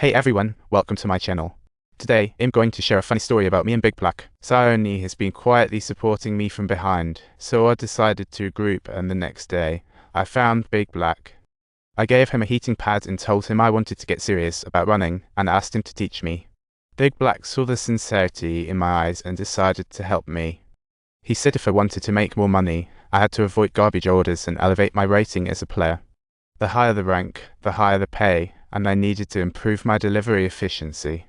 Hey everyone, welcome to my channel. Today, I'm going to share a funny story about me and Big Black. Sayoni has been quietly supporting me from behind, so I decided to group, and the next day, I found Big Black. I gave him a heating pad and told him I wanted to get serious about running and asked him to teach me. Big Black saw the sincerity in my eyes and decided to help me. He said if I wanted to make more money, I had to avoid garbage orders and elevate my rating as a player. The higher the rank, the higher the pay, and I needed to improve my delivery efficiency.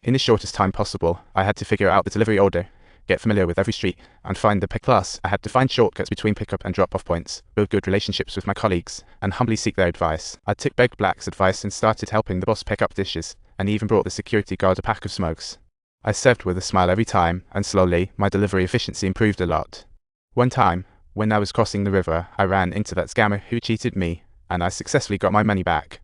In the shortest time possible, I had to figure out the delivery order, get familiar with every street, and find the pick. Plus, I had to find shortcuts between pickup and drop-off points, build good relationships with my colleagues, and humbly seek their advice. I took Big Black's advice and started helping the boss pick up dishes, and even brought the security guard a pack of smokes. I served with a smile every time, and slowly, my delivery efficiency improved a lot. One time, when I was crossing the river, I ran into that scammer who cheated me, and I successfully got my money back.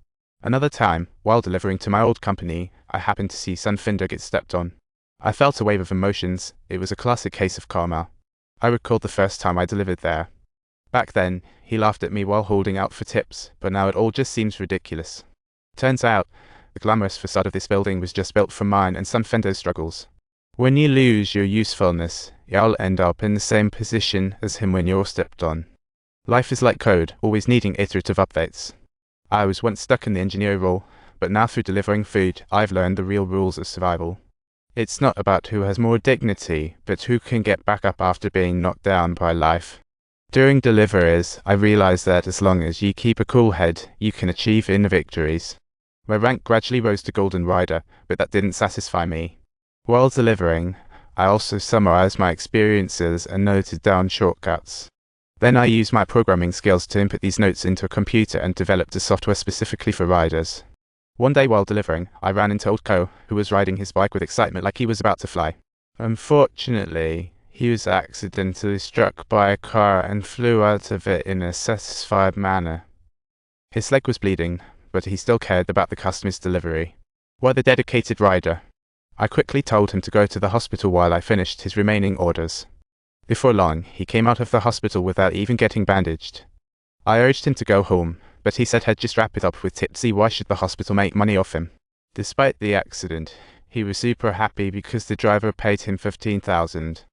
Another time, while delivering to my old company, I happened to see Sunfinder get stepped on. I felt a wave of emotions. It was a classic case of karma. I recalled the first time I delivered there. Back then, he laughed at me while holding out for tips, but now it all just seems ridiculous. Turns out, the glamorous facade of this building was just built for mine and Sunfinder's struggles. When you lose your usefulness, you'll end up in the same position as him when you're stepped on. Life is like code, always needing iterative updates. I was once stuck in the engineer role, but now through delivering food, I've learned the real rules of survival. It's not about who has more dignity, but who can get back up after being knocked down by life. During deliveries, I realized that as long as you keep a cool head, you can achieve inner victories. My rank gradually rose to Golden Rider, but that didn't satisfy me. While delivering, I also summarized my experiences and noted down shortcuts. Then I used my programming skills to input these notes into a computer and developed a software specifically for riders. One day while delivering, I ran into Old Co, who was riding his bike with excitement like he was about to fly. Unfortunately, he was accidentally struck by a car and flew out of it in a satisfied manner. His leg was bleeding, but he still cared about the customer's delivery. What a dedicated rider. I quickly told him to go to the hospital while I finished his remaining orders. Before long, he came out of the hospital without even getting bandaged. I urged him to go home, but he said he'd just wrap it up with tipsy. Why should the hospital make money off him? Despite the accident, he was super happy because the driver paid him $15,000.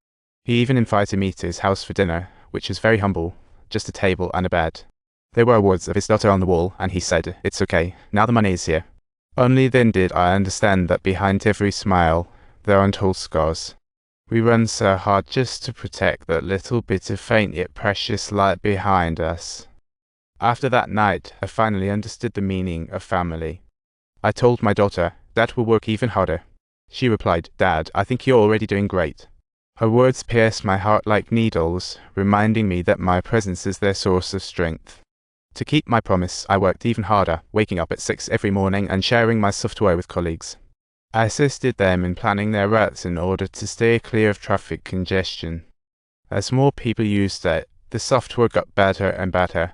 He even invited me to his house for dinner, which was very humble, just a table and a bed. There were awards of his daughter on the wall, and he said, "It's okay, now the money is here." Only then did I understand that behind every smile, there are untold scars. We run so hard just to protect that little bit of faint yet precious light behind us. After that night, I finally understood the meaning of family. I told my daughter, "Dad will work even harder." She replied, "Dad, I think you're already doing great." Her words pierced my heart like needles, reminding me that my presence is their source of strength. To keep my promise, I worked even harder, waking up at 6 every morning and sharing my software with colleagues. I assisted them in planning their routes in order to stay clear of traffic congestion. As more people used it, the software got better and better.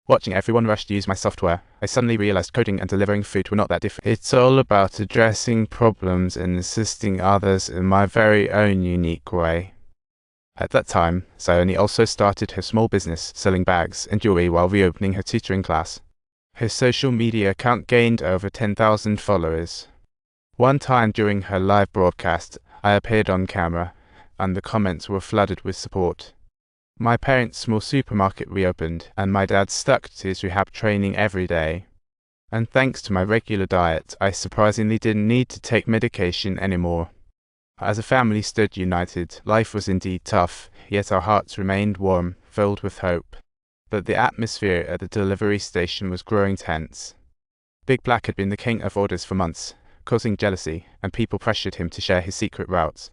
Watching everyone rush to use my software, I suddenly realized coding and delivering food were not that different. It's all about addressing problems and assisting others in my very own unique way. At that time, Sayoni also started her small business selling bags and jewelry while reopening her tutoring class. Her social media account gained over 10,000 followers. One time during her live broadcast, I appeared on camera, and the comments were flooded with support. My parents' small supermarket reopened, and my dad stuck to his rehab training every day. And thanks to my regular diet, I surprisingly didn't need to take medication anymore. As a family stood united, life was indeed tough, yet our hearts remained warm, filled with hope. But the atmosphere at the delivery station was growing tense. Big Black had been the king of orders for months, causing jealousy, and people pressured him to share his secret routes.